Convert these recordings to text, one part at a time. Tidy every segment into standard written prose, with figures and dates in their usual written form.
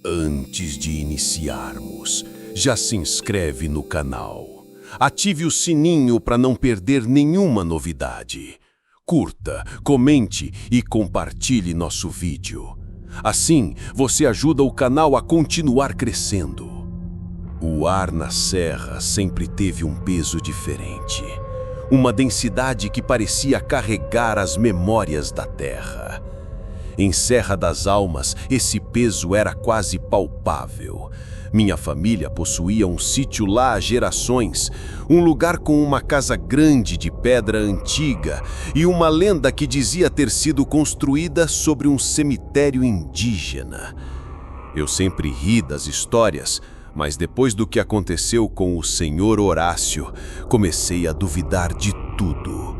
Antes de iniciarmos, já se inscreve no canal. Ative o sininho para não perder nenhuma novidade. Curta, comente e compartilhe nosso vídeo. Assim, você ajuda o canal a continuar crescendo. O ar na serra sempre teve um peso diferente. Uma densidade que parecia carregar as memórias da terra. Em Serra das Almas, esse peso era quase palpável. Minha família possuía um sítio lá há gerações, um lugar com uma casa grande de pedra antiga e uma lenda que dizia ter sido construída sobre um cemitério indígena. Eu sempre ri das histórias, mas depois do que aconteceu com o senhor Horácio, comecei a duvidar de tudo.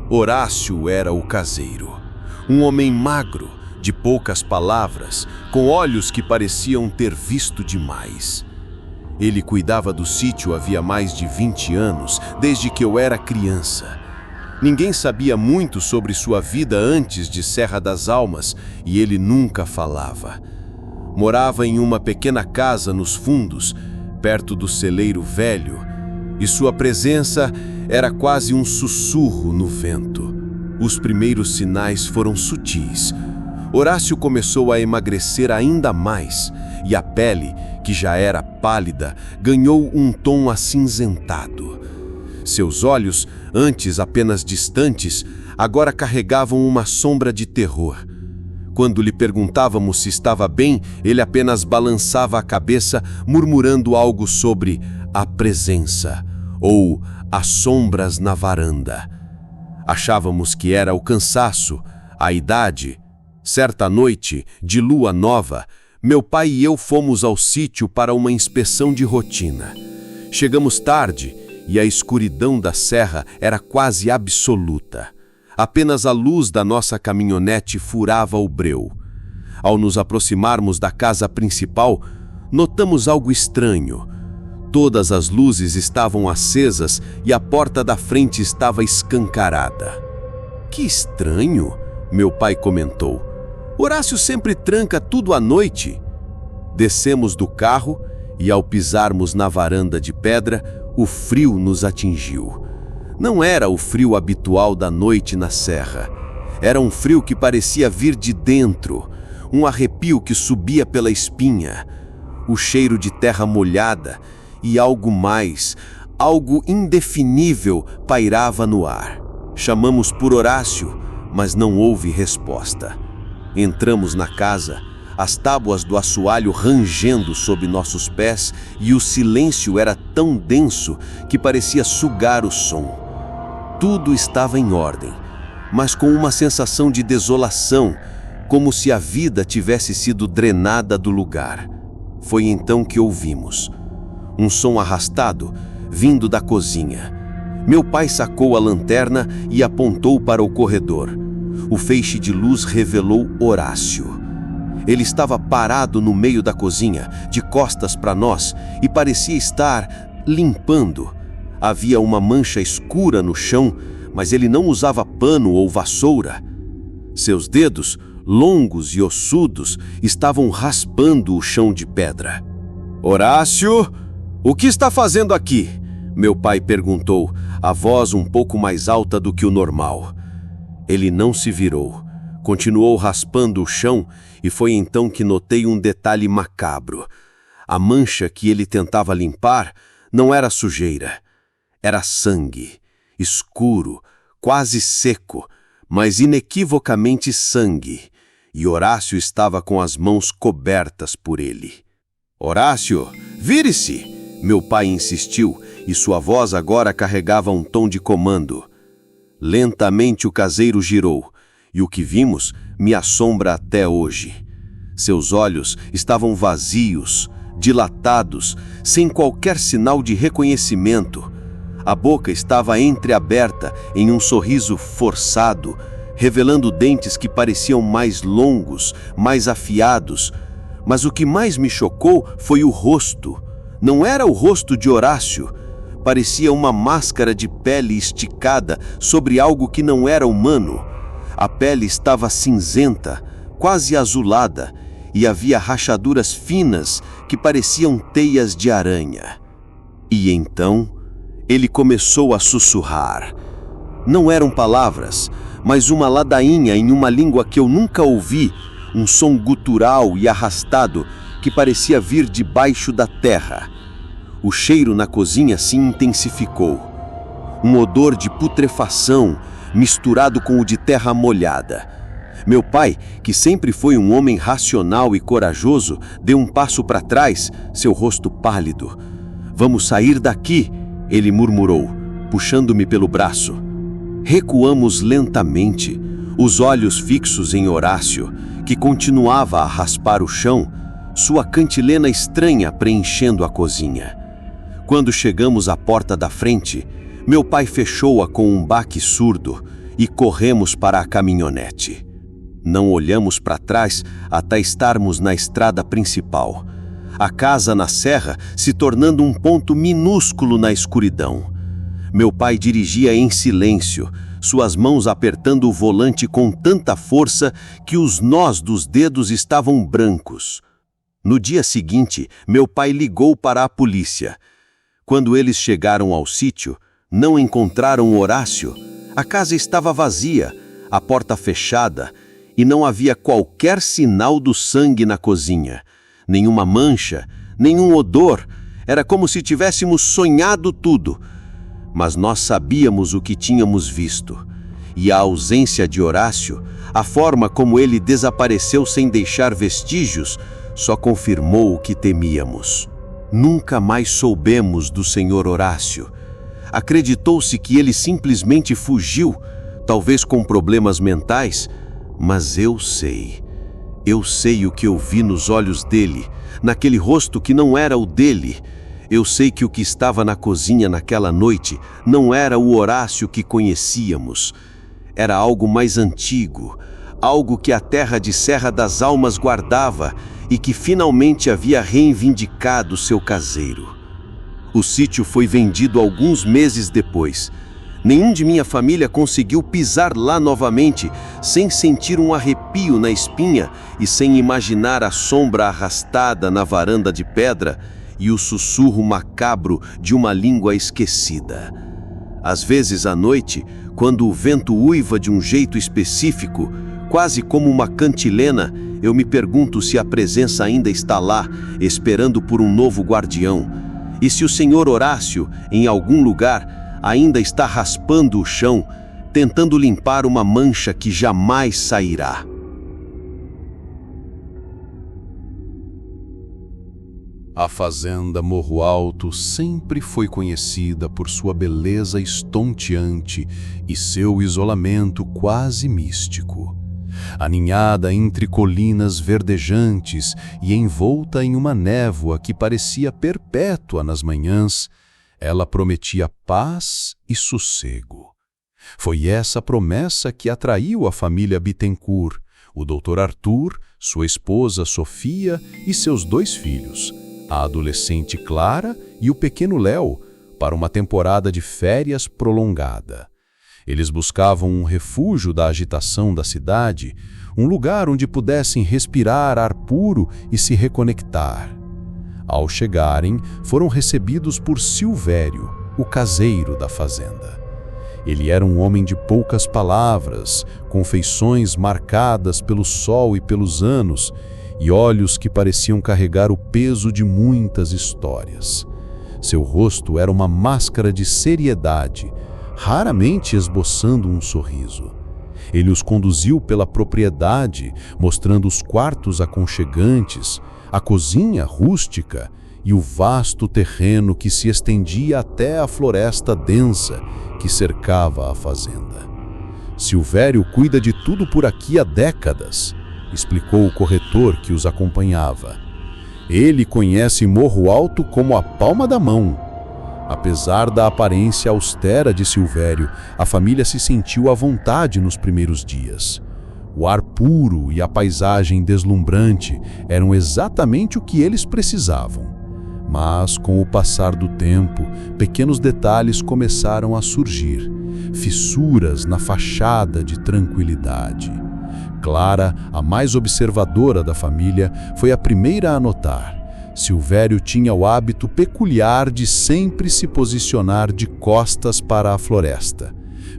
Horácio era o caseiro, um homem magro, de poucas palavras, com olhos que pareciam ter visto demais. Ele cuidava do sítio havia mais de 20 anos, desde que eu era criança. Ninguém sabia muito sobre sua vida antes de Serra das Almas e ele nunca falava. Morava em uma pequena casa nos fundos, perto do celeiro velho, e sua presença era quase um sussurro no vento. Os primeiros sinais foram sutis. Horácio começou a emagrecer ainda mais, e a pele, que já era pálida, ganhou um tom acinzentado. Seus olhos, antes apenas distantes, agora carregavam uma sombra de terror. Quando lhe perguntávamos se estava bem, ele apenas balançava a cabeça, murmurando algo sobre a presença, ou as sombras na varanda. Achávamos que era o cansaço, a idade. Certa noite, de lua nova, meu pai e eu fomos ao sítio para uma inspeção de rotina. Chegamos tarde e a escuridão da serra era quase absoluta. Apenas a luz da nossa caminhonete furava o breu. Ao nos aproximarmos da casa principal, notamos algo estranho. Todas as luzes estavam acesas e a porta da frente estava escancarada. Que estranho, meu pai comentou. Horácio sempre tranca tudo à noite. Descemos do carro e, ao pisarmos na varanda de pedra, o frio nos atingiu. Não era o frio habitual da noite na serra. Era um frio que parecia vir de dentro, um arrepio que subia pela espinha, o cheiro de terra molhada e algo mais, algo indefinível pairava no ar. Chamamos por Horácio, mas não houve resposta. Entramos na casa, as tábuas do assoalho rangendo sob nossos pés e o silêncio era tão denso que parecia sugar o som. Tudo estava em ordem, mas com uma sensação de desolação, como se a vida tivesse sido drenada do lugar. Foi então que ouvimos um som arrastado vindo da cozinha. Meu pai sacou a lanterna e apontou para o corredor. O feixe de luz revelou Horácio. Ele estava parado no meio da cozinha, de costas para nós, e parecia estar limpando. Havia uma mancha escura no chão, mas ele não usava pano ou vassoura. Seus dedos, longos e ossudos, estavam raspando o chão de pedra. Horácio, o que está fazendo aqui? Meu pai perguntou, a voz um pouco mais alta do que o normal. Ele não se virou, continuou raspando o chão e foi então que notei um detalhe macabro. A mancha que ele tentava limpar não era sujeira, era sangue, escuro, quase seco, mas inequivocamente sangue, e Horácio estava com as mãos cobertas por ele. Horácio, vire-se! Meu pai insistiu e sua voz agora carregava um tom de comando. Lentamente o caseiro girou, e o que vimos me assombra até hoje. Seus olhos estavam vazios, dilatados, sem qualquer sinal de reconhecimento. A boca estava entreaberta em um sorriso forçado, revelando dentes que pareciam mais longos, mais afiados. Mas o que mais me chocou foi o rosto. Não era o rosto de Horácio. Parecia uma máscara de pele esticada sobre algo que não era humano. A pele estava cinzenta, quase azulada, e havia rachaduras finas que pareciam teias de aranha. E então ele começou a sussurrar. Não eram palavras, mas uma ladainha em uma língua que eu nunca ouvi, um som gutural e arrastado que parecia vir debaixo da terra. O cheiro na cozinha se intensificou. Um odor de putrefação misturado com o de terra molhada. Meu pai, que sempre foi um homem racional e corajoso, deu um passo para trás, seu rosto pálido. "Vamos sair daqui", ele murmurou, puxando-me pelo braço. Recuamos lentamente, os olhos fixos em Horácio, que continuava a raspar o chão, sua cantilena estranha preenchendo a cozinha. Quando chegamos à porta da frente, meu pai fechou-a com um baque surdo e corremos para a caminhonete. Não olhamos para trás até estarmos na estrada principal. A casa na serra se tornando um ponto minúsculo na escuridão. Meu pai dirigia em silêncio, suas mãos apertando o volante com tanta força que os nós dos dedos estavam brancos. No dia seguinte, meu pai ligou para a polícia. Quando eles chegaram ao sítio, não encontraram Horácio. A casa estava vazia, a porta fechada, e não havia qualquer sinal do sangue na cozinha. Nenhuma mancha, nenhum odor. Era como se tivéssemos sonhado tudo. Mas nós sabíamos o que tínhamos visto. E a ausência de Horácio, a forma como ele desapareceu sem deixar vestígios, só confirmou o que temíamos. Nunca mais soubemos do Sr. Horácio. Acreditou-se que ele simplesmente fugiu, talvez com problemas mentais, mas eu sei o que eu vi nos olhos dele, naquele rosto que não era o dele. Eu sei que o que estava na cozinha naquela noite não era o Horácio que conhecíamos. Era algo mais antigo, algo que a terra de Serra das Almas guardava e que finalmente havia reivindicado seu caseiro. O sítio foi vendido alguns meses depois. Nenhum de minha família conseguiu pisar lá novamente sem sentir um arrepio na espinha e sem imaginar a sombra arrastada na varanda de pedra e o sussurro macabro de uma língua esquecida. Às vezes à noite, quando o vento uiva de um jeito específico, quase como uma cantilena, eu me pergunto se a presença ainda está lá, esperando por um novo guardião. E se o Sr. Horácio, em algum lugar, ainda está raspando o chão, tentando limpar uma mancha que jamais sairá. A fazenda Morro Alto sempre foi conhecida por sua beleza estonteante e seu isolamento quase místico. Aninhada entre colinas verdejantes e envolta em uma névoa que parecia perpétua nas manhãs, ela prometia paz e sossego. Foi essa promessa que atraiu a família Bittencourt, o Dr. Arthur, sua esposa Sofia e seus 2 filhos, a adolescente Clara e o pequeno Léo, para uma temporada de férias prolongada. Eles buscavam um refúgio da agitação da cidade, um lugar onde pudessem respirar ar puro e se reconectar. Ao chegarem, foram recebidos por Silvério, o caseiro da fazenda. Ele era um homem de poucas palavras, com feições marcadas pelo sol e pelos anos, e olhos que pareciam carregar o peso de muitas histórias. Seu rosto era uma máscara de seriedade, raramente esboçando um sorriso. Ele os conduziu pela propriedade, mostrando os quartos aconchegantes, a cozinha rústica e o vasto terreno que se estendia até a floresta densa que cercava a fazenda. Silvério cuida de tudo por aqui há décadas, explicou o corretor que os acompanhava. Ele conhece Morro Alto como a palma da mão. Apesar da aparência austera de Silvério, a família se sentiu à vontade nos primeiros dias. O ar puro e a paisagem deslumbrante eram exatamente o que eles precisavam. Mas, com o passar do tempo, pequenos detalhes começaram a surgir, fissuras na fachada de tranquilidade. Clara, a mais observadora da família, foi a primeira a notar. Silvério tinha o hábito peculiar de sempre se posicionar de costas para a floresta.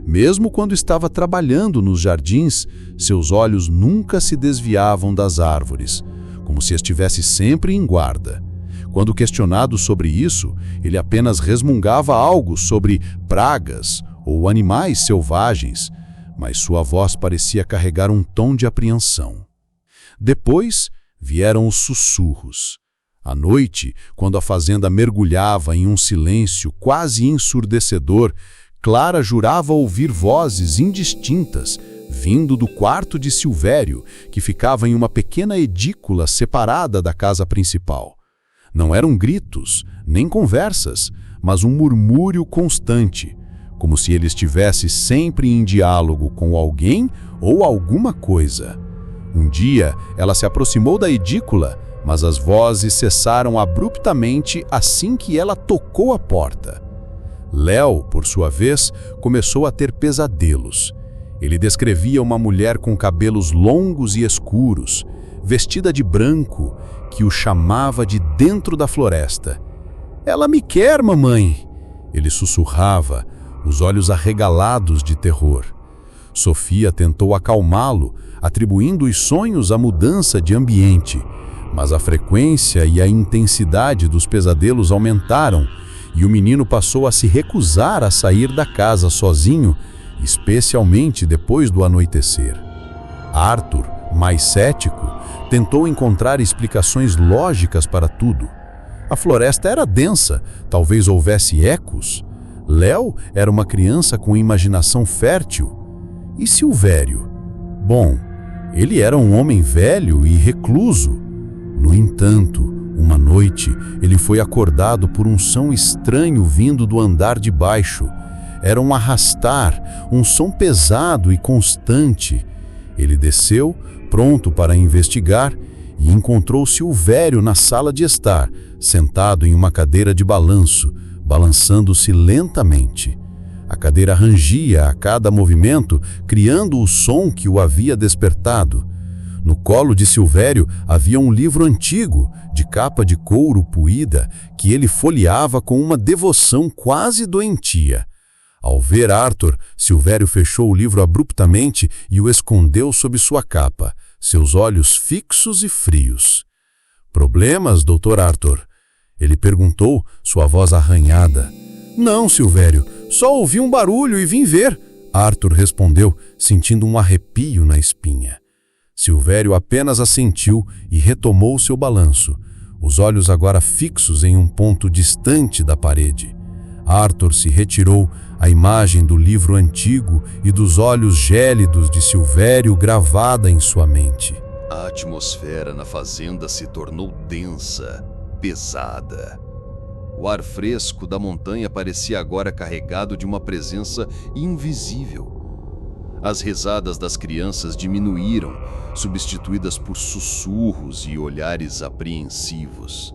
Mesmo quando estava trabalhando nos jardins, seus olhos nunca se desviavam das árvores, como se estivesse sempre em guarda. Quando questionado sobre isso, ele apenas resmungava algo sobre pragas ou animais selvagens, mas sua voz parecia carregar um tom de apreensão. Depois vieram os sussurros. À noite, quando a fazenda mergulhava em um silêncio quase ensurdecedor, Clara jurava ouvir vozes indistintas vindo do quarto de Silvério, que ficava em uma pequena edícula separada da casa principal. Não eram gritos, nem conversas, mas um murmúrio constante, como se ele estivesse sempre em diálogo com alguém ou alguma coisa. Um dia, ela se aproximou da edícula, mas as vozes cessaram abruptamente assim que ela tocou a porta. Léo, por sua vez, começou a ter pesadelos. Ele descrevia uma mulher com cabelos longos e escuros, vestida de branco, que o chamava de dentro da floresta. "Ela me quer, mamãe!" Ele sussurrava, os olhos arregalados de terror. Sofia tentou acalmá-lo, atribuindo os sonhos à mudança de ambiente, mas a frequência e a intensidade dos pesadelos aumentaram e o menino passou a se recusar a sair da casa sozinho, especialmente depois do anoitecer. Arthur, mais cético, tentou encontrar explicações lógicas para tudo. A floresta era densa, talvez houvesse ecos. Léo era uma criança com imaginação fértil. E Silvério? Bom, ele era um homem velho e recluso. No entanto, uma noite, ele foi acordado por um som estranho vindo do andar de baixo. Era um arrastar, um som pesado e constante. Ele desceu, pronto para investigar, e encontrou Silvério na sala de estar, sentado em uma cadeira de balanço, balançando-se lentamente. A cadeira rangia a cada movimento, criando o som que o havia despertado. No colo de Silvério havia um livro antigo, de capa de couro puída, que ele folheava com uma devoção quase doentia. Ao ver Arthur, Silvério fechou o livro abruptamente e o escondeu sob sua capa, seus olhos fixos e frios. "Problemas, Dr. Arthur?" Ele perguntou, sua voz arranhada. "Não, Silvério, só ouvi um barulho e vim ver", Arthur respondeu, sentindo um arrepio na espinha. Silvério apenas assentiu e retomou seu balanço, os olhos agora fixos em um ponto distante da parede. Arthur se retirou, a imagem do livro antigo e dos olhos gélidos de Silvério gravada em sua mente. A atmosfera na fazenda se tornou densa, pesada. O ar fresco da montanha parecia agora carregado de uma presença invisível. As risadas das crianças diminuíram, substituídas por sussurros e olhares apreensivos.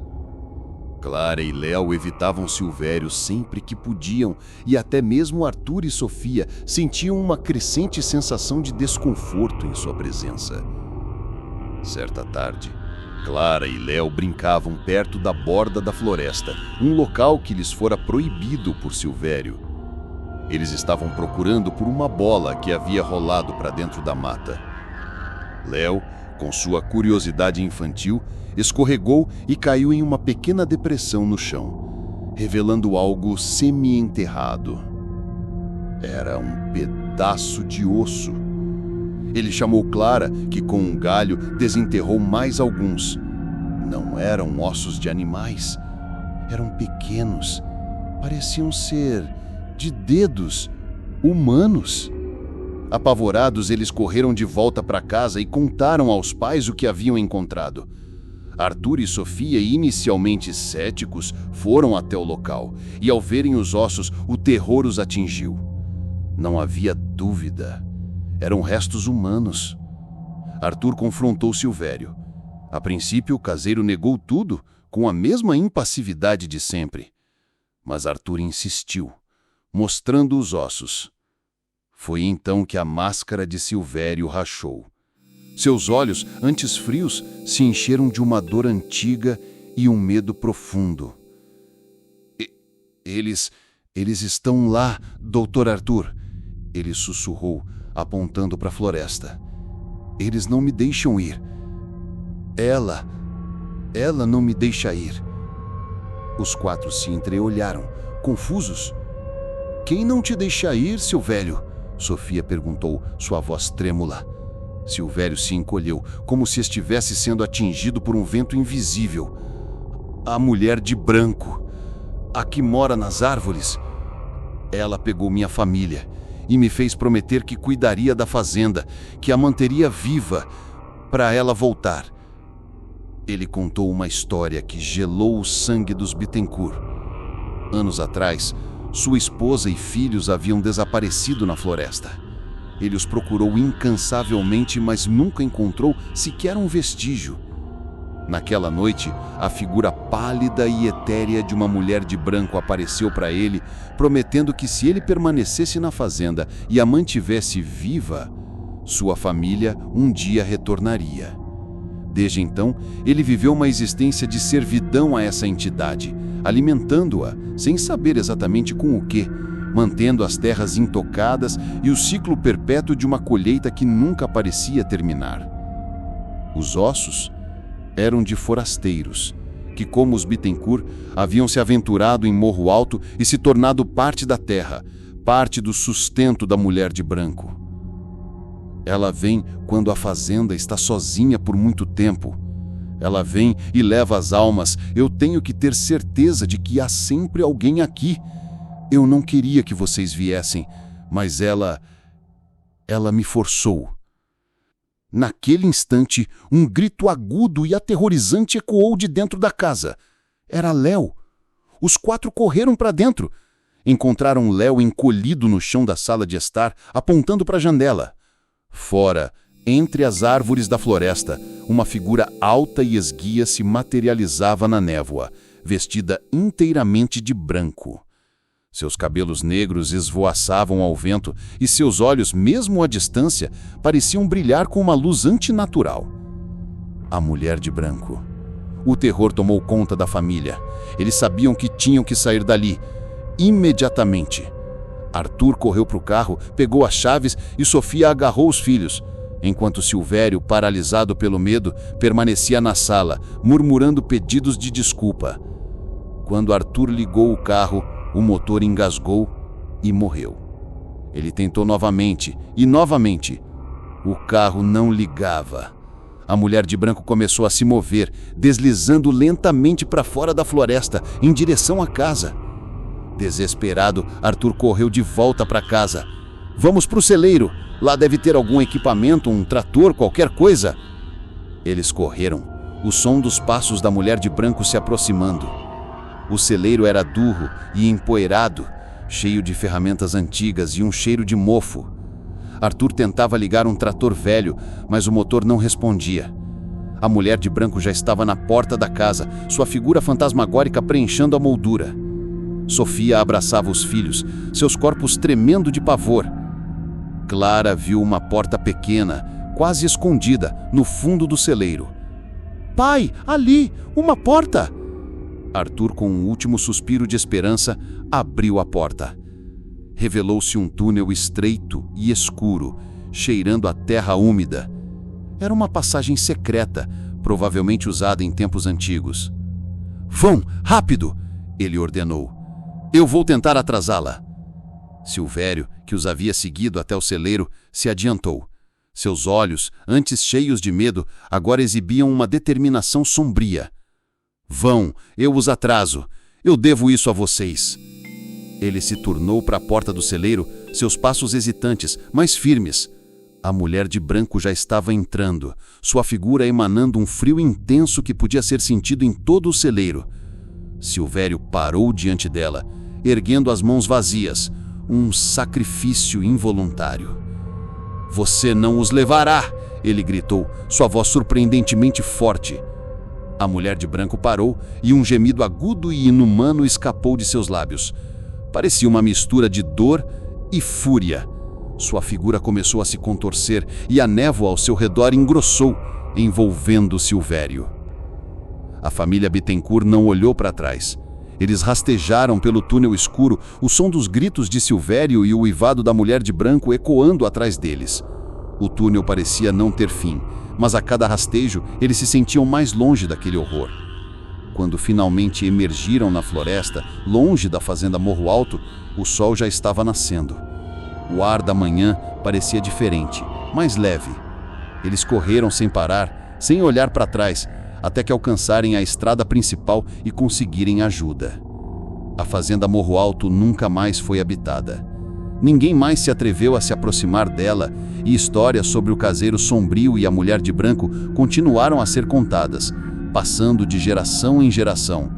Clara e Léo evitavam Silvério sempre que podiam, e até mesmo Arthur e Sofia sentiam uma crescente sensação de desconforto em sua presença. Certa tarde, Clara e Léo brincavam perto da borda da floresta, um local que lhes fora proibido por Silvério. Eles estavam procurando por uma bola que havia rolado para dentro da mata. Léo, com sua curiosidade infantil, escorregou e caiu em uma pequena depressão no chão, revelando algo semi-enterrado. Era um pedaço de osso. Ele chamou Clara, que com um galho desenterrou mais alguns. Não eram ossos de animais. Eram pequenos. Pareciam ser de dedos humanos. Apavorados, eles correram de volta para casa e contaram aos pais o que haviam encontrado. Arthur e Sofia, inicialmente céticos, foram até o local, e ao verem os ossos, o terror os atingiu. Não havia dúvida. Eram restos humanos. Arthur confrontou Silvério. A princípio, o caseiro negou tudo, com a mesma impassividade de sempre. Mas Arthur insistiu, mostrando os ossos. Foi então que a máscara de Silvério rachou. Seus olhos, antes frios, se encheram de uma dor antiga e um medo profundo. Eles estão lá, Dr. Arthur, ele sussurrou, apontando para a floresta. Eles não me deixam ir. Ela não me deixa ir. Os 4 se entreolharam, confusos. Quem não te deixa ir, Silvério? Sofia perguntou, sua voz trêmula. Silvério se encolheu, como se estivesse sendo atingido por um vento invisível. A mulher de branco, a que mora nas árvores. Ela pegou minha família e me fez prometer que cuidaria da fazenda, que a manteria viva para ela voltar. Ele contou uma história que gelou o sangue dos Bittencourt. Anos atrás, sua esposa e filhos haviam desaparecido na floresta. Ele os procurou incansavelmente, mas nunca encontrou sequer um vestígio. Naquela noite, a figura pálida e etérea de uma mulher de branco apareceu para ele, prometendo que se ele permanecesse na fazenda e a mantivesse viva, sua família um dia retornaria. Desde então, ele viveu uma existência de servidão a essa entidade, alimentando-a, sem saber exatamente com o quê, mantendo as terras intocadas e o ciclo perpétuo de uma colheita que nunca parecia terminar. Os ossos eram de forasteiros, que, como os Bittencourt, haviam se aventurado em Morro Alto e se tornado parte da terra, parte do sustento da mulher de branco. Ela vem quando a fazenda está sozinha por muito tempo. Ela vem e leva as almas. Eu tenho que ter certeza de que há sempre alguém aqui. Eu não queria que vocês viessem, mas ela me forçou. Naquele instante, um grito agudo e aterrorizante ecoou de dentro da casa. Era Léo. Os 4 correram para dentro. Encontraram Léo encolhido no chão da sala de estar, apontando para a janela. Fora, entre as árvores da floresta, uma figura alta e esguia se materializava na névoa, vestida inteiramente de branco. Seus cabelos negros esvoaçavam ao vento e seus olhos, mesmo à distância, pareciam brilhar com uma luz antinatural. A mulher de branco. O terror tomou conta da família. Eles sabiam que tinham que sair dali, imediatamente. Arthur correu para o carro, pegou as chaves e Sofia agarrou os filhos, enquanto Silvério, paralisado pelo medo, permanecia na sala, murmurando pedidos de desculpa. Quando Arthur ligou o carro, o motor engasgou e morreu. Ele tentou novamente e novamente. O carro não ligava. A mulher de branco começou a se mover, deslizando lentamente para fora da floresta, em direção à casa. Desesperado, Arthur correu de volta para casa. Vamos para o celeiro. Lá deve ter algum equipamento, um trator, qualquer coisa. Eles correram, o som dos passos da mulher de branco se aproximando. O celeiro era duro e empoeirado, cheio de ferramentas antigas e um cheiro de mofo. Arthur tentava ligar um trator velho, mas o motor não respondia. A mulher de branco já estava na porta da casa, sua figura fantasmagórica preenchendo a moldura. Sofia abraçava os filhos, seus corpos tremendo de pavor. Clara viu uma porta pequena, quase escondida, no fundo do celeiro. "Pai, ali, uma porta!" Arthur, com um último suspiro de esperança, abriu a porta. Revelou-se um túnel estreito e escuro, cheirando a terra úmida. Era uma passagem secreta, provavelmente usada em tempos antigos. "Vão, rápido!" ele ordenou. "Eu vou tentar atrasá-la." Silvério, que os havia seguido até o celeiro, se adiantou. Seus olhos, antes cheios de medo, agora exibiam uma determinação sombria. "Vão, eu os atraso. Eu devo isso a vocês." Ele se tornou para a porta do celeiro, seus passos hesitantes, mas firmes. A mulher de branco já estava entrando, sua figura emanando um frio intenso que podia ser sentido em todo o celeiro. Silvério parou diante dela, erguendo as mãos vazias, um sacrifício involuntário. "Você não os levará!" ele gritou, sua voz surpreendentemente forte. A mulher de branco parou e um gemido agudo e inumano escapou de seus lábios. Parecia uma mistura de dor e fúria. Sua figura começou a se contorcer e a névoa ao seu redor engrossou, envolvendo Silvério. A família Bittencourt não olhou para trás. Eles rastejaram pelo túnel escuro, o som dos gritos de Silvério e o uivado da mulher de branco ecoando atrás deles. O túnel parecia não ter fim, mas a cada rastejo eles se sentiam mais longe daquele horror. Quando finalmente emergiram na floresta, longe da fazenda Morro Alto, o sol já estava nascendo. O ar da manhã parecia diferente, mais leve. Eles correram sem parar, sem olhar para trás, até que alcançarem a estrada principal e conseguirem ajuda. A fazenda Morro Alto nunca mais foi habitada. Ninguém mais se atreveu a se aproximar dela, e histórias sobre o caseiro sombrio e a mulher de branco continuaram a ser contadas, passando de geração em geração,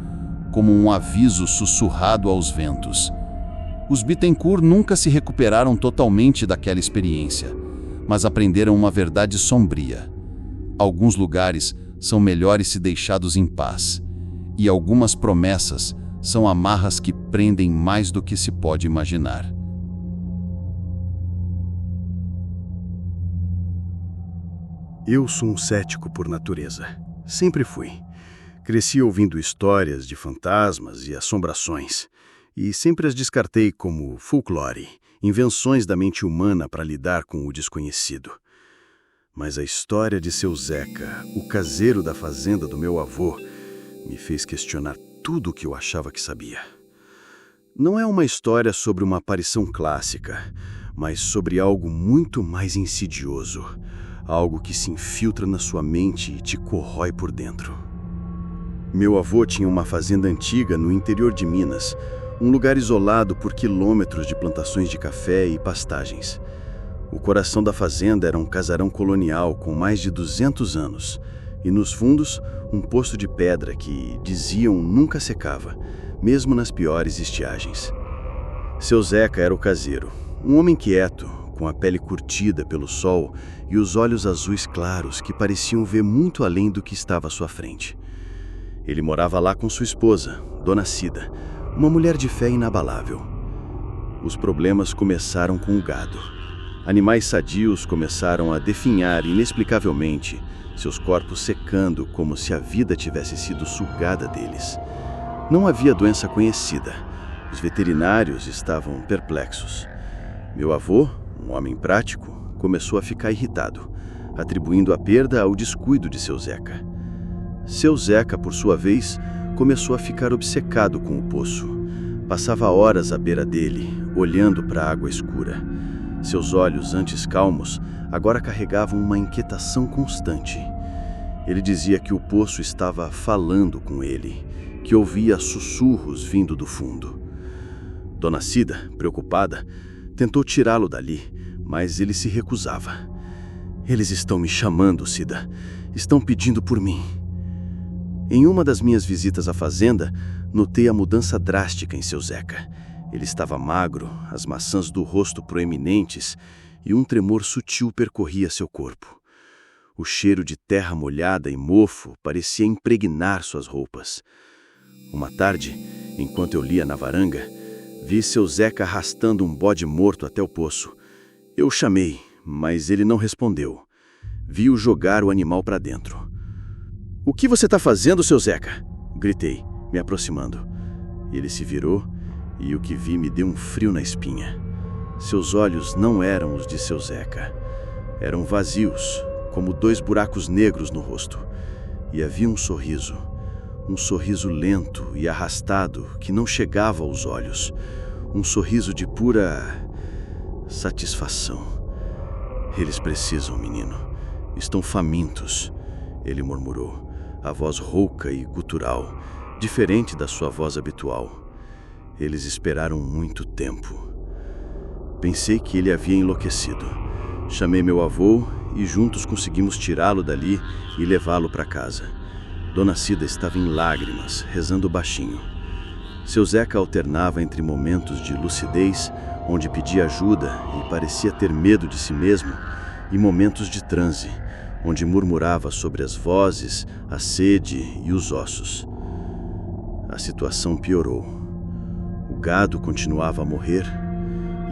como um aviso sussurrado aos ventos. Os Bittencourt nunca se recuperaram totalmente daquela experiência, mas aprenderam uma verdade sombria. Alguns lugares são melhores se deixados em paz, e algumas promessas são amarras que prendem mais do que se pode imaginar. Eu sou um cético por natureza. Sempre fui. Cresci ouvindo histórias de fantasmas e assombrações, e sempre as descartei como folclore, invenções da mente humana para lidar com o desconhecido. Mas a história de seu Zeca, o caseiro da fazenda do meu avô, me fez questionar tudo o que eu achava que sabia. Não é uma história sobre uma aparição clássica, mas sobre algo muito mais insidioso, algo que se infiltra na sua mente e te corrói por dentro. Meu avô tinha uma fazenda antiga no interior de Minas, um lugar isolado por quilômetros de plantações de café e pastagens. O coração da fazenda era um casarão colonial com mais de 200 anos, e nos fundos, um poço de pedra que, diziam, nunca secava, mesmo nas piores estiagens. Seu Zeca era o caseiro, um homem quieto, com a pele curtida pelo sol e os olhos azuis claros que pareciam ver muito além do que estava à sua frente. Ele morava lá com sua esposa, Dona Cida, uma mulher de fé inabalável. Os problemas começaram com o gado. Animais sadios começaram a definhar inexplicavelmente, seus corpos secando como se a vida tivesse sido sugada deles. Não havia doença conhecida. Os veterinários estavam perplexos. Meu avô, um homem prático, começou a ficar irritado, atribuindo a perda ao descuido de seu Zeca. Seu Zeca, por sua vez, começou a ficar obcecado com o poço. Passava horas à beira dele, olhando para a água escura. Seus olhos, antes calmos, agora carregavam uma inquietação constante. Ele dizia que o poço estava falando com ele, que ouvia sussurros vindo do fundo. Dona Cida, preocupada, tentou tirá-lo dali, mas ele se recusava. Eles estão me chamando, Cida. Estão pedindo por mim. Em uma das minhas visitas à fazenda, notei a mudança drástica em seu Zeca. Ele estava magro, as maçãs do rosto proeminentes, e um tremor sutil percorria seu corpo. O cheiro de terra molhada e mofo parecia impregnar suas roupas. Uma tarde, enquanto eu lia na varanga, vi seu Zeca arrastando um bode morto até o poço. Eu o chamei, mas ele não respondeu. Vi-o jogar o animal para dentro. "O que você está fazendo, seu Zeca?" gritei, me aproximando. Ele se virou e o que vi me deu um frio na espinha. Seus olhos não eram os de seu Zeca. Eram vazios, como 2 buracos negros no rosto. E havia um sorriso lento e arrastado que não chegava aos olhos. Um sorriso de pura satisfação. "Eles precisam, menino. Estão famintos", ele murmurou, a voz rouca e gutural, diferente da sua voz habitual. Eles esperaram muito tempo. Pensei que ele havia enlouquecido. Chamei meu avô e juntos conseguimos tirá-lo dali e levá-lo para casa. Dona Cida estava em lágrimas, rezando baixinho. Seu Zeca alternava entre momentos de lucidez, onde pedia ajuda e parecia ter medo de si mesmo, e momentos de transe, onde murmurava sobre as vozes, a sede e os ossos. A situação piorou. O gado continuava a morrer,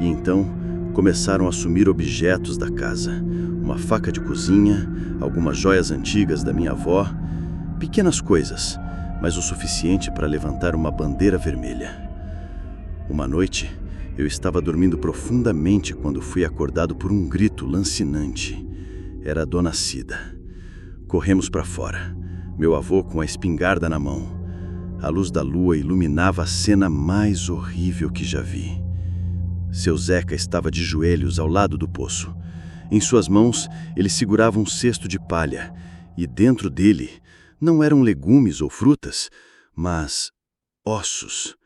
e então começaram a sumir objetos da casa. Uma faca de cozinha, algumas joias antigas da minha avó, pequenas coisas, mas o suficiente para levantar uma bandeira vermelha. Uma noite, eu estava dormindo profundamente quando fui acordado por um grito lancinante. Era a Dona Cida. Corremos para fora, meu avô com a espingarda na mão. A luz da lua iluminava a cena mais horrível que já vi. Seu Zeca estava de joelhos ao lado do poço. Em suas mãos, ele segurava um cesto de palha, e dentro dele não eram legumes ou frutas, mas ossos.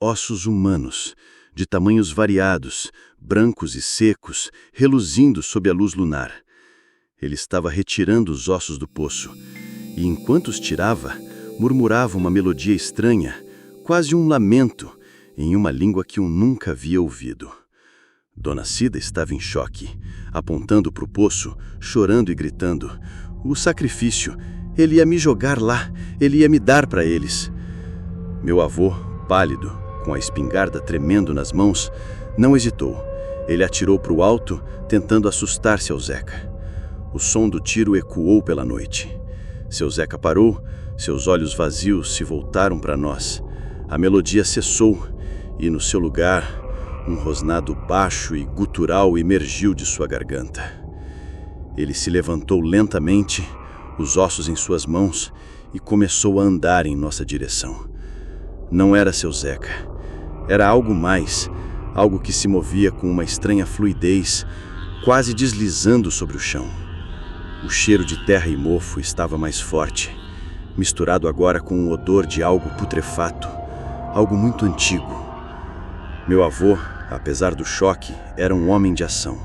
Ossos humanos, de tamanhos variados, brancos e secos, reluzindo sob a luz lunar. Ele estava retirando os ossos do poço, e enquanto os tirava, murmurava uma melodia estranha, quase um lamento, em uma língua que eu nunca havia ouvido. Dona Cida estava em choque, apontando para o poço, chorando e gritando. O sacrifício, ele ia me jogar lá, ele ia me dar para eles. Meu avô, pálido, com a espingarda tremendo nas mãos, não hesitou. Ele atirou para o alto, tentando assustar seu Zeca. O som do tiro ecoou pela noite. Seu Zeca parou, seus olhos vazios se voltaram para nós. A melodia cessou e, no seu lugar, um rosnado baixo e gutural emergiu de sua garganta. Ele se levantou lentamente, os ossos em suas mãos, e começou a andar em nossa direção. Não era seu Zeca. Era algo mais, algo que se movia com uma estranha fluidez, quase deslizando sobre o chão. O cheiro de terra e mofo estava mais forte, misturado agora com o odor de algo putrefato, algo muito antigo. Meu avô, apesar do choque, era um homem de ação.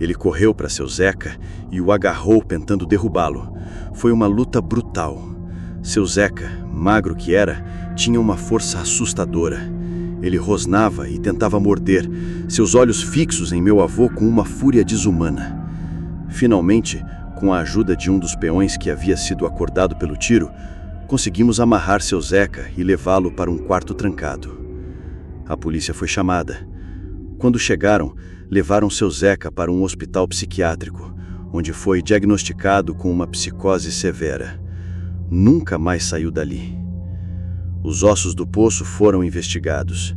Ele correu para seu Zeca e o agarrou tentando derrubá-lo. Foi uma luta brutal. Seu Zeca, magro que era, tinha uma força assustadora. Ele rosnava e tentava morder, seus olhos fixos em meu avô com uma fúria desumana. Finalmente, com a ajuda de um dos peões que havia sido acordado pelo tiro, conseguimos amarrar seu Zeca e levá-lo para um quarto trancado. A polícia foi chamada. Quando chegaram, levaram seu Zeca para um hospital psiquiátrico, onde foi diagnosticado com uma psicose severa. Nunca mais saiu dali. Os ossos do poço foram investigados.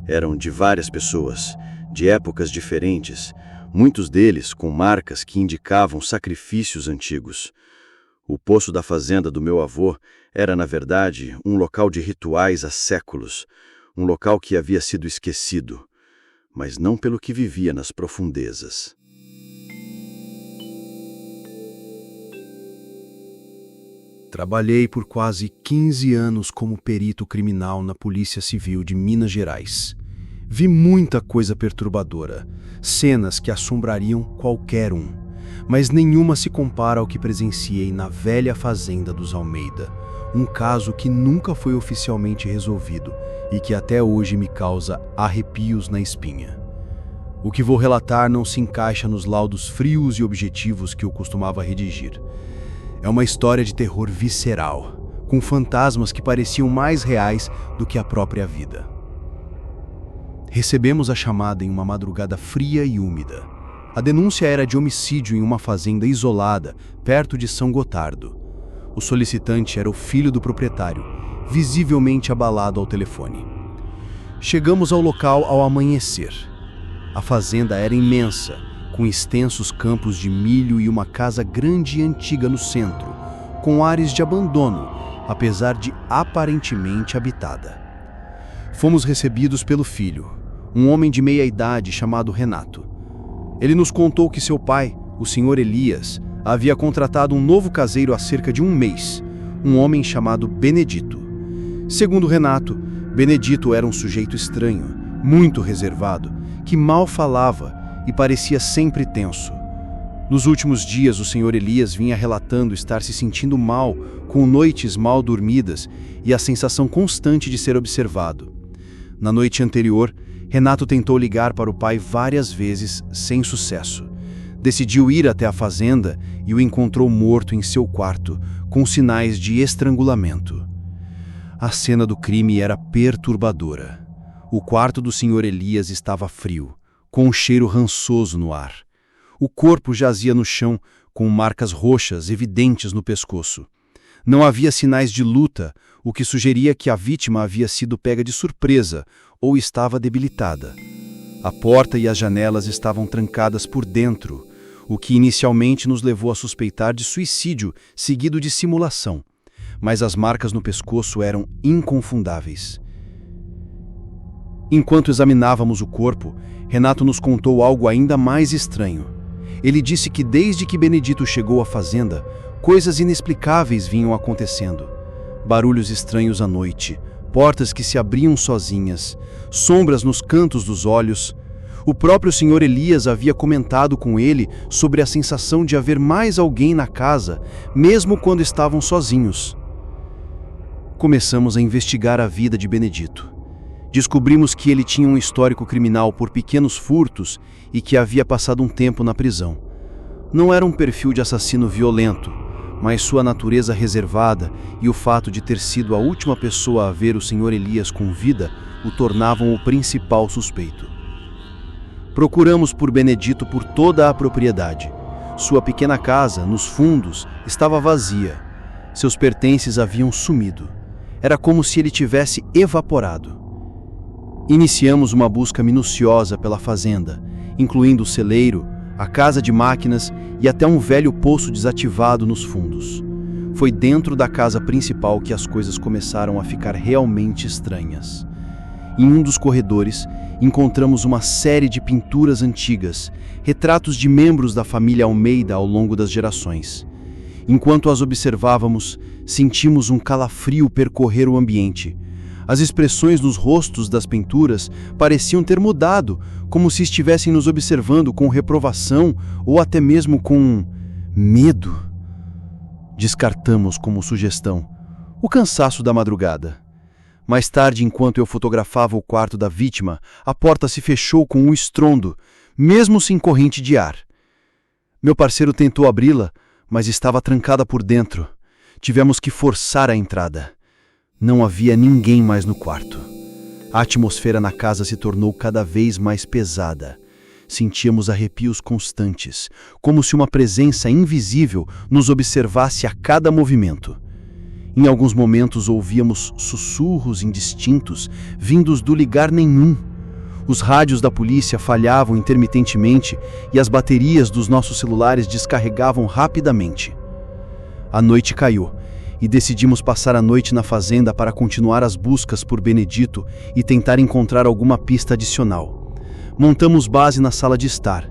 Eram de várias pessoas, de épocas diferentes, muitos deles com marcas que indicavam sacrifícios antigos. O poço da fazenda do meu avô era, na verdade, um local de rituais há séculos, um local que havia sido esquecido, mas não pelo que vivia nas profundezas. Trabalhei por quase 15 anos como perito criminal na Polícia Civil de Minas Gerais. Vi muita coisa perturbadora, cenas que assombrariam qualquer um, mas nenhuma se compara ao que presenciei na velha fazenda dos Almeida, um caso que nunca foi oficialmente resolvido e que até hoje me causa arrepios na espinha. O que vou relatar não se encaixa nos laudos frios e objetivos que eu costumava redigir. É uma história de terror visceral, com fantasmas que pareciam mais reais do que a própria vida. Recebemos a chamada em uma madrugada fria e úmida. A denúncia era de homicídio em uma fazenda isolada, perto de São Gotardo. O solicitante era o filho do proprietário, visivelmente abalado ao telefone. Chegamos ao local ao amanhecer. A fazenda era imensa, com extensos campos de milho e uma casa grande e antiga no centro, com ares de abandono, apesar de aparentemente habitada. Fomos recebidos pelo filho, um homem de meia idade chamado Renato. Ele nos contou que seu pai, o Sr. Elias, havia contratado um novo caseiro há cerca de um mês, um homem chamado Benedito. Segundo Renato, Benedito era um sujeito estranho, muito reservado, que mal falava e parecia sempre tenso. Nos últimos dias, o Sr. Elias vinha relatando estar se sentindo mal, com noites mal dormidas e a sensação constante de ser observado. Na noite anterior, Renato tentou ligar para o pai várias vezes, sem sucesso. Decidiu ir até a fazenda e o encontrou morto em seu quarto, com sinais de estrangulamento. A cena do crime era perturbadora. O quarto do Sr. Elias estava frio, com um cheiro rançoso no ar. O corpo jazia no chão, com marcas roxas evidentes no pescoço. Não havia sinais de luta, o que sugeria que a vítima havia sido pega de surpresa ou estava debilitada. A porta e as janelas estavam trancadas por dentro, o que inicialmente nos levou a suspeitar de suicídio seguido de simulação. Mas as marcas no pescoço eram inconfundáveis. Enquanto examinávamos o corpo, Renato nos contou algo ainda mais estranho. Ele disse que desde que Benedito chegou à fazenda, coisas inexplicáveis vinham acontecendo. Barulhos estranhos à noite, portas que se abriam sozinhas, sombras nos cantos dos olhos. O próprio Sr. Elias havia comentado com ele sobre a sensação de haver mais alguém na casa, mesmo quando estavam sozinhos. Começamos a investigar a vida de Benedito. Descobrimos que ele tinha um histórico criminal por pequenos furtos e que havia passado um tempo na prisão. Não era um perfil de assassino violento, mas sua natureza reservada e o fato de ter sido a última pessoa a ver o Sr. Elias com vida o tornavam o principal suspeito. Procuramos por Benedito por toda a propriedade. Sua pequena casa, nos fundos, estava vazia. Seus pertences haviam sumido. Era como se ele tivesse evaporado. Iniciamos uma busca minuciosa pela fazenda, incluindo o celeiro, a casa de máquinas e até um velho poço desativado nos fundos. Foi dentro da casa principal que as coisas começaram a ficar realmente estranhas. Em um dos corredores, encontramos uma série de pinturas antigas, retratos de membros da família Almeida ao longo das gerações. Enquanto as observávamos, sentimos um calafrio percorrer o ambiente. As expressões nos rostos das pinturas pareciam ter mudado, como se estivessem nos observando com reprovação ou até mesmo com medo. Descartamos como sugestão o cansaço da madrugada. Mais tarde, enquanto eu fotografava o quarto da vítima, a porta se fechou com um estrondo, mesmo sem corrente de ar. Meu parceiro tentou abri-la, mas estava trancada por dentro. Tivemos que forçar a entrada. Não havia ninguém mais no quarto. A atmosfera na casa se tornou cada vez mais pesada. Sentíamos arrepios constantes, como se uma presença invisível nos observasse a cada movimento. Em alguns momentos ouvíamos sussurros indistintos, vindos do lugar nenhum. Os rádios da polícia falhavam intermitentemente e as baterias dos nossos celulares descarregavam rapidamente. A noite caiu e decidimos passar a noite na fazenda para continuar as buscas por Benedito e tentar encontrar alguma pista adicional. Montamos base na sala de estar.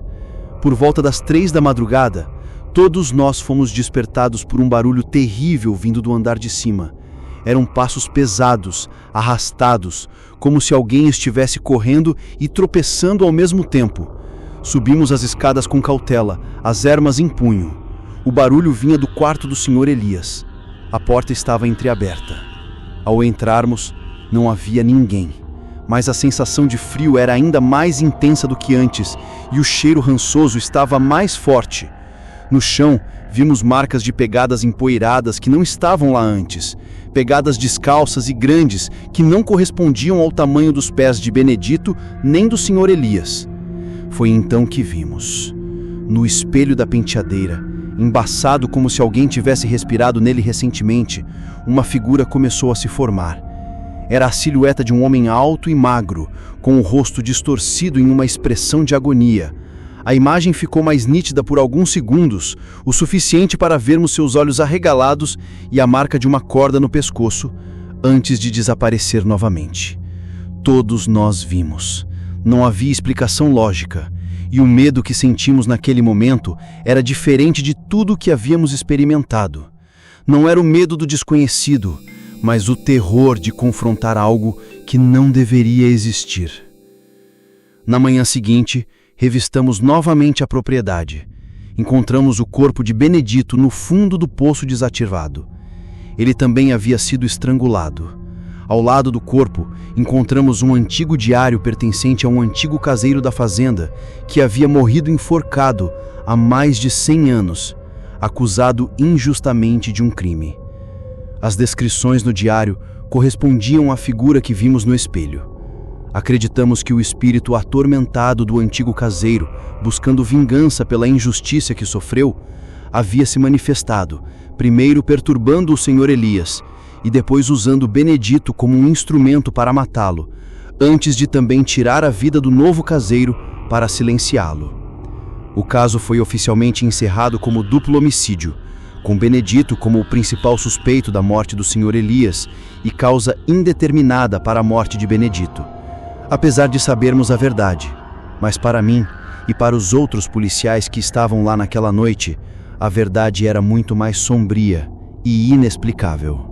Por volta das 3 da madrugada, todos nós fomos despertados por um barulho terrível vindo do andar de cima. Eram passos pesados, arrastados, como se alguém estivesse correndo e tropeçando ao mesmo tempo. Subimos as escadas com cautela, as armas em punho. O barulho vinha do quarto do Sr. Elias. A porta estava entreaberta. Ao entrarmos, não havia ninguém, mas a sensação de frio era ainda mais intensa do que antes e o cheiro rançoso estava mais forte. No chão, vimos marcas de pegadas empoeiradas que não estavam lá antes, pegadas descalças e grandes que não correspondiam ao tamanho dos pés de Benedito nem do Sr. Elias. Foi então que vimos, no espelho da penteadeira, embaçado como se alguém tivesse respirado nele recentemente, uma figura começou a se formar. Era a silhueta de um homem alto e magro, com o rosto distorcido em uma expressão de agonia. A imagem ficou mais nítida por alguns segundos, o suficiente para vermos seus olhos arregalados e a marca de uma corda no pescoço, antes de desaparecer novamente. Todos nós vimos. Não havia explicação lógica. E o medo que sentimos naquele momento era diferente de tudo o que havíamos experimentado. Não era o medo do desconhecido, mas o terror de confrontar algo que não deveria existir. Na manhã seguinte, revistamos novamente a propriedade. Encontramos o corpo de Benedito no fundo do poço desativado. Ele também havia sido estrangulado. Ao lado do corpo, encontramos um antigo diário pertencente a um antigo caseiro da fazenda que havia morrido enforcado há mais de 100 anos, acusado injustamente de um crime. As descrições no diário correspondiam à figura que vimos no espelho. Acreditamos que o espírito atormentado do antigo caseiro, buscando vingança pela injustiça que sofreu, havia se manifestado, primeiro perturbando o Sr. Elias e depois usando Benedito como um instrumento para matá-lo, antes de também tirar a vida do novo caseiro para silenciá-lo. O caso foi oficialmente encerrado como duplo homicídio, com Benedito como o principal suspeito da morte do Sr. Elias e causa indeterminada para a morte de Benedito. Apesar de sabermos a verdade, mas para mim e para os outros policiais que estavam lá naquela noite, a verdade era muito mais sombria e inexplicável.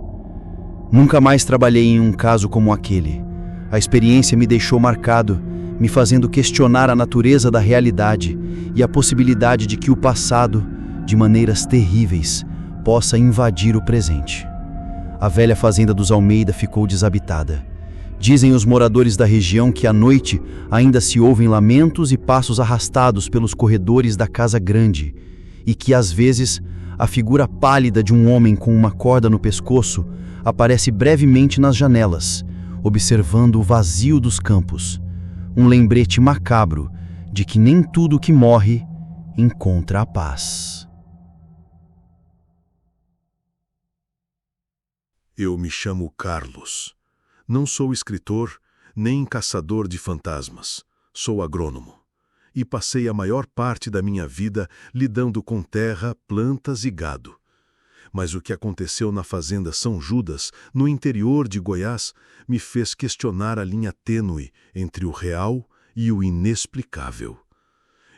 Nunca mais trabalhei em um caso como aquele. A experiência me deixou marcado, me fazendo questionar a natureza da realidade e a possibilidade de que o passado, de maneiras terríveis, possa invadir o presente. A velha fazenda dos Almeida ficou desabitada. Dizem os moradores da região que à noite ainda se ouvem lamentos e passos arrastados pelos corredores da casa grande, e que às vezes a figura pálida de um homem com uma corda no pescoço aparece brevemente nas janelas, observando o vazio dos campos. Um lembrete macabro de que nem tudo que morre encontra a paz. Eu me chamo Carlos. Não sou escritor, nem caçador de fantasmas. Sou agrônomo. E passei a maior parte da minha vida lidando com terra, plantas e gado. Mas o que aconteceu na fazenda São Judas, no interior de Goiás, me fez questionar a linha tênue entre o real e o inexplicável.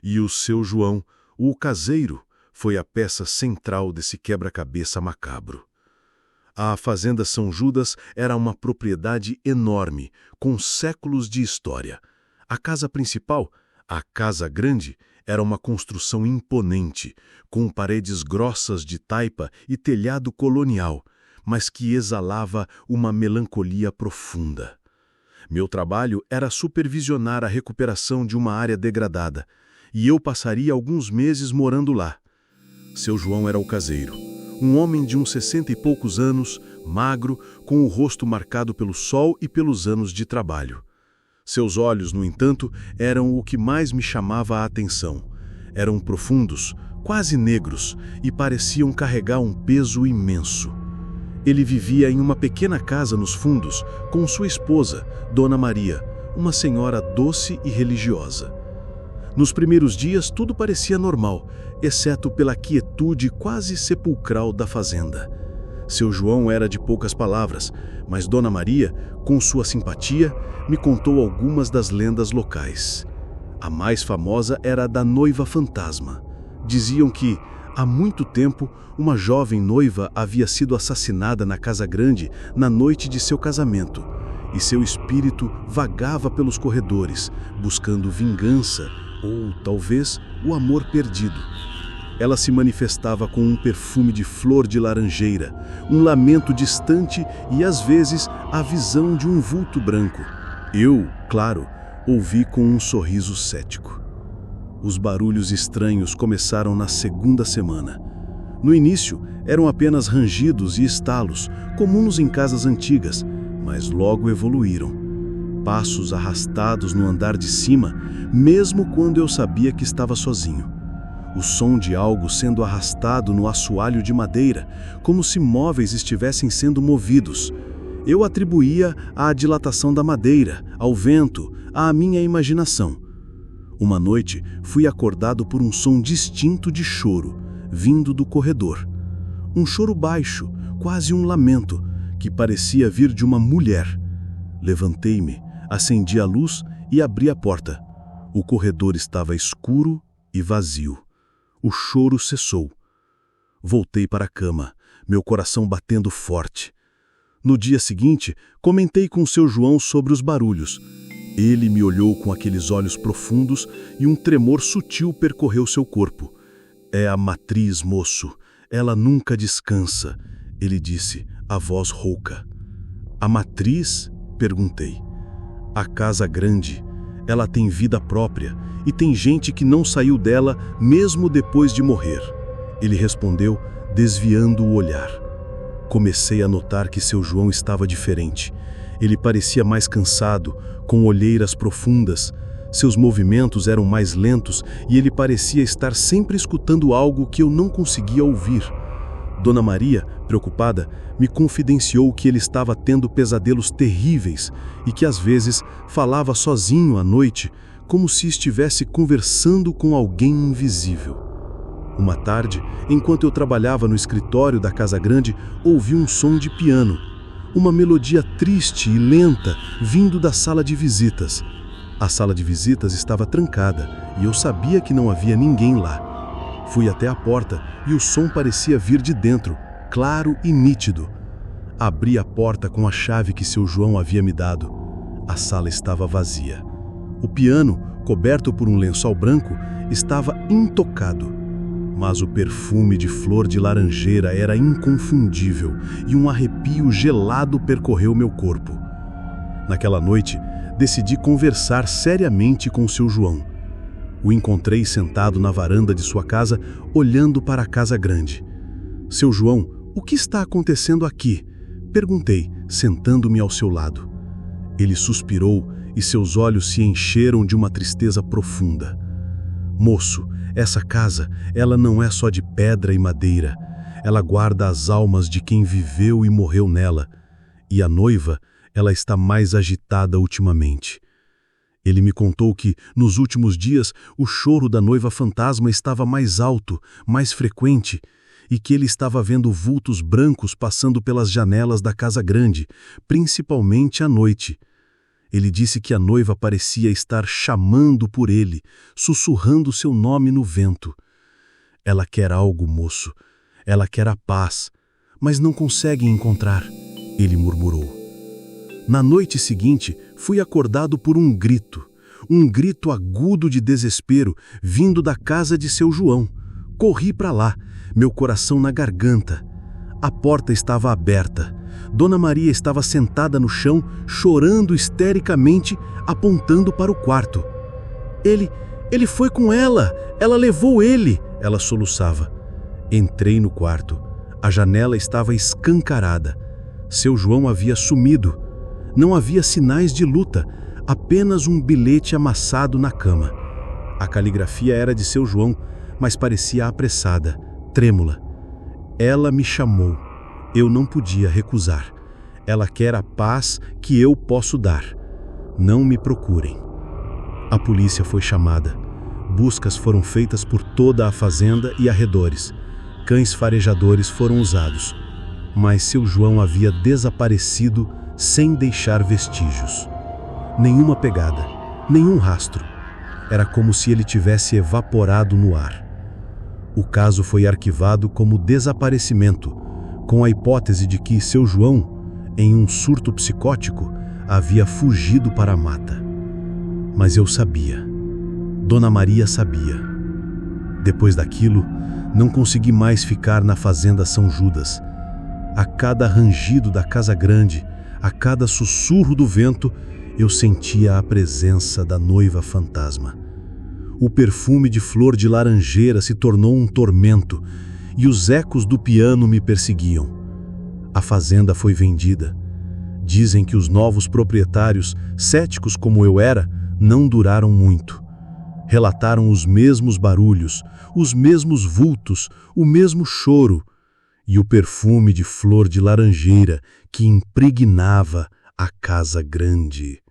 E o seu João, o caseiro, foi a peça central desse quebra-cabeça macabro. A fazenda São Judas era uma propriedade enorme, com séculos de história. A casa principal, a Casa Grande, era uma construção imponente, com paredes grossas de taipa e telhado colonial, mas que exalava uma melancolia profunda. Meu trabalho era supervisionar a recuperação de uma área degradada, e eu passaria alguns meses morando lá. Seu João era o caseiro, um homem de uns 60 e poucos anos, magro, com o rosto marcado pelo sol e pelos anos de trabalho. Seus olhos, no entanto, eram o que mais me chamava a atenção. Eram profundos, quase negros, e pareciam carregar um peso imenso. Ele vivia em uma pequena casa nos fundos, com sua esposa, Dona Maria, uma senhora doce e religiosa. Nos primeiros dias tudo parecia normal, exceto pela quietude quase sepulcral da fazenda. Seu João era de poucas palavras, mas Dona Maria, com sua simpatia, me contou algumas das lendas locais. A mais famosa era a da noiva fantasma. Diziam que, há muito tempo, uma jovem noiva havia sido assassinada na Casa Grande na noite de seu casamento, e seu espírito vagava pelos corredores, buscando vingança ou, talvez, o amor perdido. Ela se manifestava com um perfume de flor de laranjeira, um lamento distante e, às vezes, a visão de um vulto branco. Eu, claro, ouvi com um sorriso cético. Os barulhos estranhos começaram na segunda semana. No início, eram apenas rangidos e estalos, comuns em casas antigas, mas logo evoluíram. Passos arrastados no andar de cima, mesmo quando eu sabia que estava sozinho. O som de algo sendo arrastado no assoalho de madeira, como se móveis estivessem sendo movidos. Eu atribuía à dilatação da madeira, ao vento, à minha imaginação. Uma noite, fui acordado por um som distinto de choro, vindo do corredor. Um choro baixo, quase um lamento, que parecia vir de uma mulher. Levantei-me, acendi a luz e abri a porta. O corredor estava escuro e vazio. O choro cessou. Voltei para a cama, meu coração batendo forte. No dia seguinte, comentei com seu João sobre os barulhos. Ele me olhou com aqueles olhos profundos e um tremor sutil percorreu seu corpo. É a matriz, moço. Ela nunca descansa, ele disse, a voz rouca. A matriz? Perguntei. A Casa Grande. Ela tem vida própria e tem gente que não saiu dela mesmo depois de morrer. Ele respondeu, desviando o olhar. Comecei a notar que seu João estava diferente. Ele parecia mais cansado, com olheiras profundas. Seus movimentos eram mais lentos e ele parecia estar sempre escutando algo que eu não conseguia ouvir. Dona Maria, preocupada, me confidenciou que ele estava tendo pesadelos terríveis e que às vezes falava sozinho à noite, como se estivesse conversando com alguém invisível. Uma tarde, enquanto eu trabalhava no escritório da Casa Grande, ouvi um som de piano, uma melodia triste e lenta vindo da sala de visitas. A sala de visitas estava trancada e eu sabia que não havia ninguém lá. Fui até a porta e o som parecia vir de dentro, claro e nítido. Abri a porta com a chave que seu João havia me dado. A sala estava vazia. O piano, coberto por um lençol branco, estava intocado. Mas o perfume de flor de laranjeira era inconfundível e um arrepio gelado percorreu meu corpo. Naquela noite, decidi conversar seriamente com seu João. O encontrei sentado na varanda de sua casa, olhando para a Casa Grande. Seu João, o que está acontecendo aqui? Perguntei, sentando-me ao seu lado. Ele suspirou e seus olhos se encheram de uma tristeza profunda. Moço, essa casa, ela não é só de pedra e madeira. Ela guarda as almas de quem viveu e morreu nela. E a noiva, ela está mais agitada ultimamente. Ele me contou que, nos últimos dias, o choro da noiva fantasma estava mais alto, mais frequente, e que ele estava vendo vultos brancos passando pelas janelas da Casa Grande, principalmente à noite. Ele disse que a noiva parecia estar chamando por ele, sussurrando seu nome no vento. Ela quer algo, moço. Ela quer a paz, mas não consegue encontrar, ele murmurou. Na noite seguinte, fui acordado por um grito agudo de desespero, vindo da casa de seu João. Corri para lá, meu coração na garganta. A porta estava aberta. Dona Maria estava sentada no chão, chorando histericamente, apontando para o quarto. Ele foi com ela! Ela levou ele! Ela soluçava. Entrei no quarto. A janela estava escancarada. Seu João havia sumido. Não havia sinais de luta, apenas um bilhete amassado na cama. A caligrafia era de seu João, mas parecia apressada, trêmula. Ela me chamou. Eu não podia recusar. Ela quer a paz que eu posso dar. Não me procurem. A polícia foi chamada. Buscas foram feitas por toda a fazenda e arredores. Cães farejadores foram usados. Mas seu João havia desaparecido sem deixar vestígios. Nenhuma pegada, nenhum rastro. Era como se ele tivesse evaporado no ar. O caso foi arquivado como desaparecimento, com a hipótese de que seu João, em um surto psicótico, havia fugido para a mata. Mas eu sabia. Dona Maria sabia. Depois daquilo, não consegui mais ficar na fazenda São Judas. A cada rangido da Casa Grande, a cada sussurro do vento, eu sentia a presença da noiva fantasma. O perfume de flor de laranjeira se tornou um tormento e os ecos do piano me perseguiam. A fazenda foi vendida. Dizem que os novos proprietários, céticos como eu era, não duraram muito. Relataram os mesmos barulhos, os mesmos vultos, o mesmo choro e o perfume de flor de laranjeira que impregnava a Casa Grande.